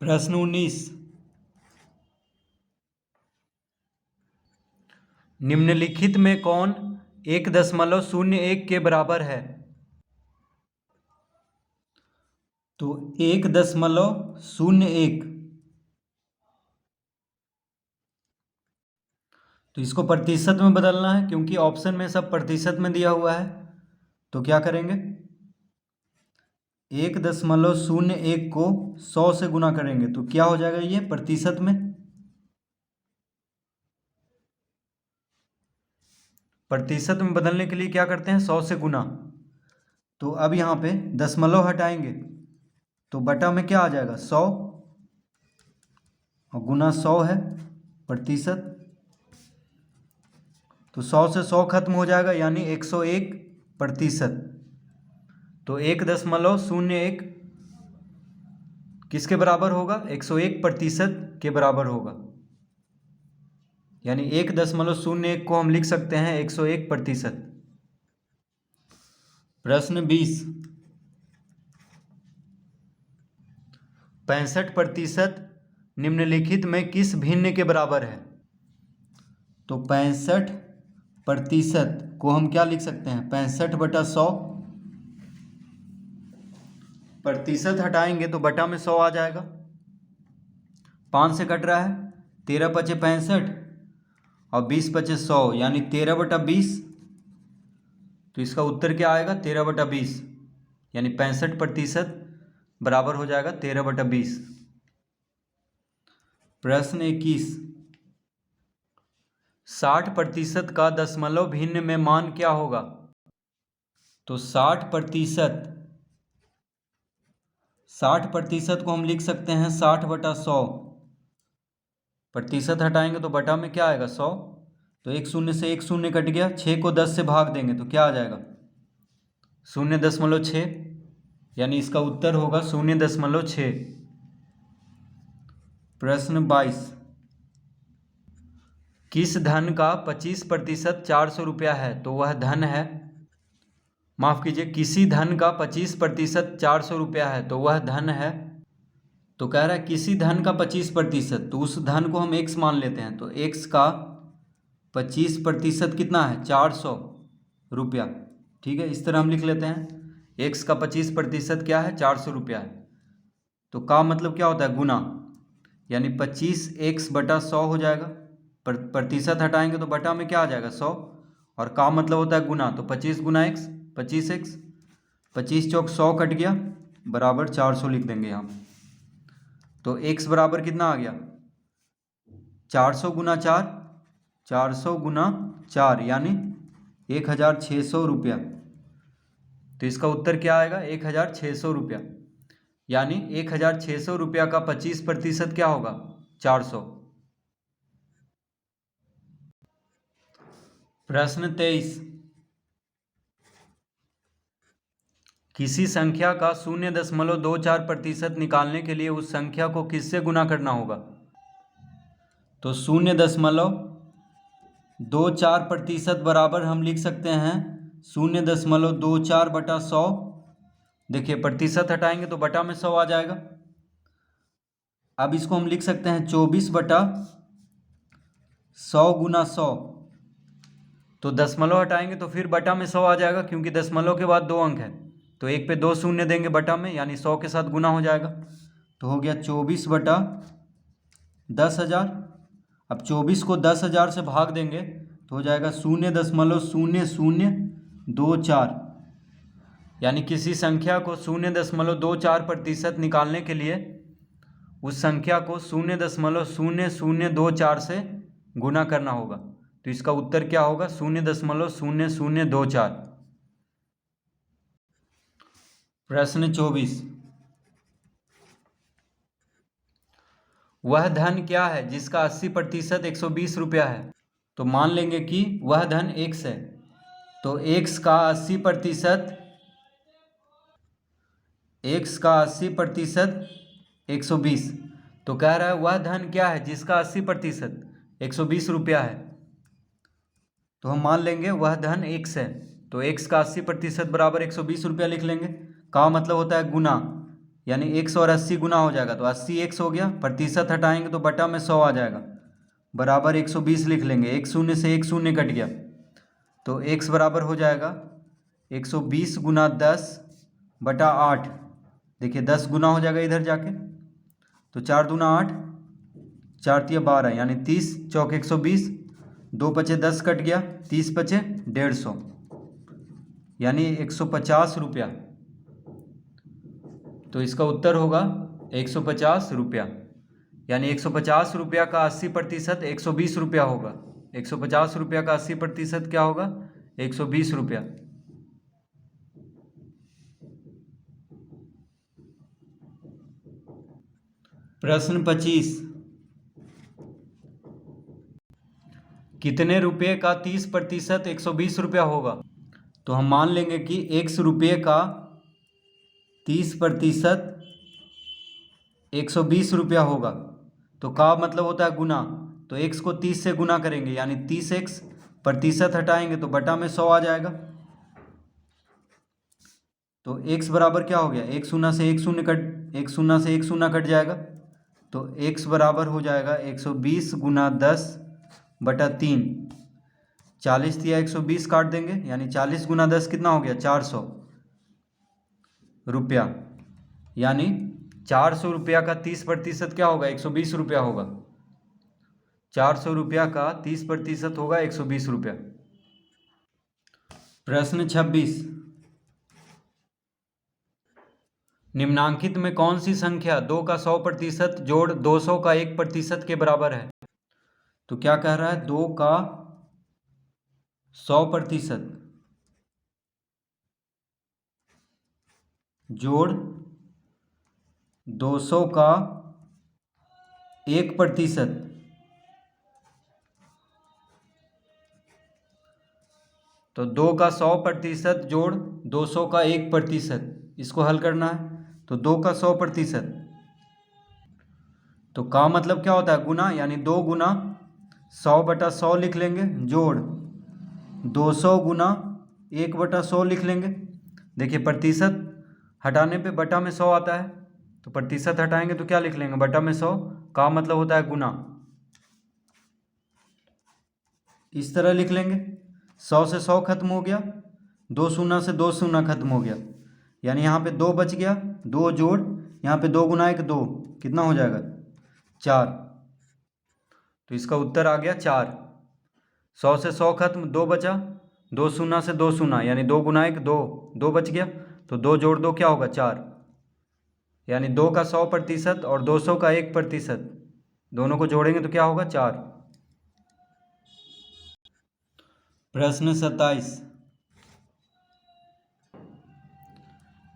प्रश्न 19। निम्नलिखित में कौन 1.01 के बराबर है? तो 1.01, तो इसको प्रतिशत में बदलना है क्योंकि ऑप्शन में सब प्रतिशत में दिया हुआ है। तो क्या करेंगे, 1.01 को 100 से गुना करेंगे तो क्या हो जाएगा, ये प्रतिशत में। प्रतिशत में बदलने के लिए क्या करते हैं, 100 से गुना। तो अब यहाँ पे दशमलव हटाएंगे तो बटा में क्या आ जाएगा, 100, और गुना 100 है प्रतिशत। तो 100 से 100 खत्म हो जाएगा यानी 101%। तो 1.01 किसके बराबर होगा, 101% के बराबर होगा। यानी 1.01 को हम लिख सकते हैं 101%। प्रश्न 20। 65% निम्नलिखित में किस भिन्न के बराबर है? तो 65% को हम क्या लिख सकते हैं, 65/100। प्रतिशत हटाएंगे तो बटा में 100 आ जाएगा। 5 से कट रहा है, 13×5 = 65 और 20×5 = 100 यानी 13/20। तो इसका उत्तर क्या आएगा, 13/20 यानी 65% बराबर हो जाएगा 13/20। प्रश्न 21। 60% का दशमलव भिन्न में मान क्या होगा? तो 60% को हम लिख सकते हैं 60/100। प्रतिशत हटाएंगे तो बटा में क्या आएगा, 100। तो एक शून्य से एक शून्य कट गया, 6 को 10 से भाग देंगे तो क्या आ जाएगा, 0.6 यानी इसका उत्तर होगा 0.6। प्रश्न 22। किस धन का 25% 400 रुपया है? तो वह धन है, माफ कीजिए, किसी धन का 25% 400 रुपया है तो वह धन है। तो कह रहा है किसी धन का 25%, तो उस धन को हम x मान लेते हैं। तो x का 25% कितना है, 400 रुपया। ठीक है, इस तरह हम लिख लेते हैं, x का 25% क्या है, 400 रुपया है। तो का मतलब क्या होता है, गुना, यानी 25x/100 हो जाएगा। प्रतिशत हटाएंगे तो बटा में क्या आ जाएगा, 100, और का मतलब होता है गुना। तो 25 × x 25x, 25 चौक 100 कट गया, बराबर 400 लिख देंगे यहाँ। तो x बराबर कितना आ गया, 400 × 4, 400 × 4 यानी 1600 रुपया। तो इसका उत्तर क्या आएगा, 1600 रुपया। यानी 1600 रुपया का 25% क्या होगा, 400। प्रश्न 23। किसी संख्या का 0.24% निकालने के लिए उस संख्या को किससे गुना करना होगा? तो 0.24% बराबर हम लिख सकते हैं 0.24/100। देखिए प्रतिशत हटाएंगे तो बटा में 100 आ जाएगा। अब इसको हम लिख सकते हैं 24/100 × 100। तो दशमलव हटाएंगे तो फिर बटा में 100 आ जाएगा, क्योंकि दशमलव के बाद 2 अंक है। तो एक पे 2 शून्य देंगे बटा में, यानी 100 के साथ गुना हो जाएगा। तो हो गया 24/10,000। अब 24 को 10,000 से भाग देंगे तो हो जाएगा 0.0024। यानी किसी संख्या को 0.24% निकालने के लिए उस संख्या को 0.0024 से गुना करना होगा। तो इसका उत्तर क्या होगा, 0.0024। प्रश्न 24। वह धन क्या है जिसका 80% 120 रुपया है? तो मान लेंगे कि वह धन x है। तो x का 80% 120। तो कह रहा है वह धन क्या है जिसका 80% 120 रुपया है। तो हम मान लेंगे वह धन x है। तो x का 80% बराबर 120 रुपया लिख लेंगे। का मतलब होता है गुना, यानी 100 और 80 गुना हो जाएगा, तो 80 x हो गया, प्रतिशत हटाएंगे तो बटा में 100 आ जाएगा, बराबर 120 लिख लेंगे। एक शून्य से एक शून्य कट गया, तो x बराबर हो जाएगा 120 गुना 10 बटा 8। देखिए 10 गुना हो जाएगा इधर जाके, तो 4 दूना 8, 4 तिया 12, यानी 30 चौक 120, 2 पचे 10 कट गया, 30 पचे 150, यानी 150 रुपया। तो इसका उत्तर होगा 150 रुपया, यानी 150 रुपया का 80% 120 रुपया होगा। 150 रुपया का 80% क्या होगा? 120 रुपया। प्रश्न 25, कितने रुपये का 30% 120 रुपया होगा? तो हम मान लेंगे कि x रुपये का 30% 120 रुपया होगा। तो का मतलब होता है गुना, तो x को 30 से गुना करेंगे, यानी 30x, प्रतिशत हटाएंगे तो बटा में 100 आ जाएगा। तो x बराबर क्या हो गया? एक शून्य से एक शून्य कट जाएगा, तो x बराबर हो जाएगा 120 गुना 10 बटा 3। 40 दिया 120 काट देंगे, यानी 40 गुना 10 कितना हो गया? 400 रुपया। यानी 400 रुपया का 30% क्या होगा? 120 रुपया होगा। 400 रुपया का 30% होगा 120 रुपया। प्रश्न 26, निम्नांकित में कौन सी संख्या 2 का 100% जोड़ 200 का 1% के बराबर है? तो क्या कह रहा है? 2 का 100% जोड़ 200 का 1%, तो 2 का 100% जोड़ 200 का 1%, इसको हल करना है। तो 2 का 100%, तो का मतलब क्या होता है? गुना, यानी 2 गुना 100 बटा 100 लिख लेंगे, जोड़ 200 गुना 1 बटा 100 लिख लेंगे। देखिए प्रतिशत हटाने पे बटा में 100 आता है, तो प्रतिशत हटाएंगे तो क्या लिख लेंगे? बटा में 100। का मतलब होता है गुना, इस तरह लिख लेंगे। 100 से 100 खत्म हो गया, 2 शून्य से 2 शून्य खत्म हो गया, यानी यहाँ पे 2 बच गया, 2 जोड़ यहाँ पे 2 गुना 1 2, कितना हो जाएगा? 4। तो इसका उत्तर आ गया 4। 100 से 100 खत्म, 2 बचा, 2 शून्य से 2 शून्य, यानी 2 गुना 1 2, 2 बच गया, तो 2 जोड़ 2 क्या होगा? 4। यानी 2 का 100% और 200 का 1%, दोनों को जोड़ेंगे तो क्या होगा? 4। प्रश्न 27,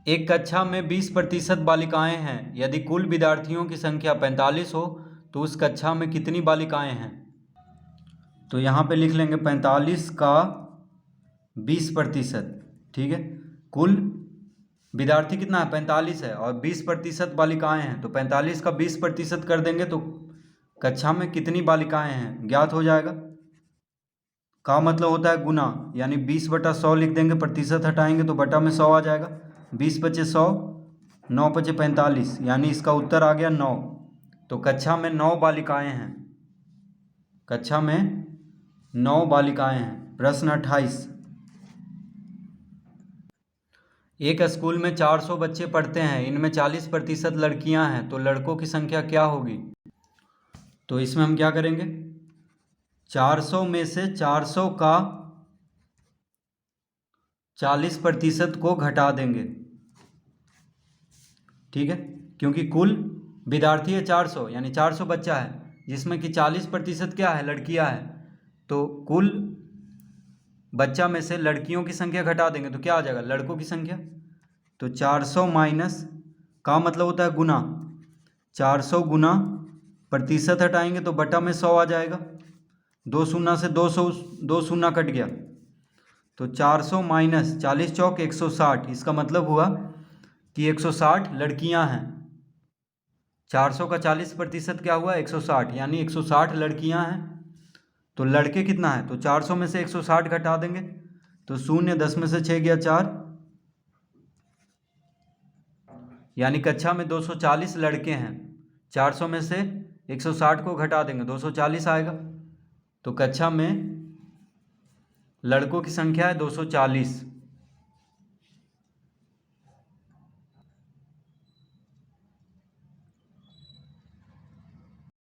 एक कक्षा में 20% बालिकाएं हैं। यदि कुल विद्यार्थियों की संख्या 45 हो तो उस कक्षा में कितनी बालिकाएं हैं? तो यहाँ पे लिख लेंगे 45 का 20%। ठीक है, कुल विद्यार्थी कितना है? 45 है, और 20% बालिकाएं हैं, तो 45 का 20% कर देंगे तो कक्षा में कितनी बालिकाएं हैं ज्ञात हो जाएगा। का मतलब होता है गुना, यानी 20 बटा 100 लिख देंगे, प्रतिशत हटाएंगे तो बटा में 100 आ जाएगा। 20 पचे 100, 9 पचे 45, यानी इसका उत्तर आ गया 9। तो कक्षा में 9 बालिकाएं हैं, कक्षा में 9 बालिकाएं हैं। प्रश्न 28, एक स्कूल में 400 बच्चे पढ़ते हैं, इनमें 40% लड़कियां हैं, तो लड़कों की संख्या क्या होगी? तो इसमें हम क्या करेंगे? 400 में से 400 का 40% को घटा देंगे। ठीक है, क्योंकि कुल विद्यार्थी है 400, यानी 400 बच्चा है, जिसमें कि 40% क्या है? लड़कियां हैं। तो कुल बच्चा में से लड़कियों की संख्या घटा देंगे तो क्या आ जाएगा? लड़कों की संख्या। तो 400 माइनस, का मतलब होता है गुना, 400 गुना प्रतिशत हटाएंगे तो बटा में 100 आ जाएगा। 2 शून्य से 2 शून्य कट गया, तो 400 माइनस 40 चौक 160, इसका मतलब हुआ कि 160 लड़कियां हैं। 400 का 40% क्या हुआ? 160, यानी 160 लड़कियां हैं। तो लड़के कितना है? तो 400 में से 160 घटा देंगे, तो 0, 10 में से 6 गया 4, यानी कक्षा में 240 लड़के हैं, 400 में से 160 को घटा देंगे 240 आएगा। तो कक्षा में लड़कों की संख्या है 240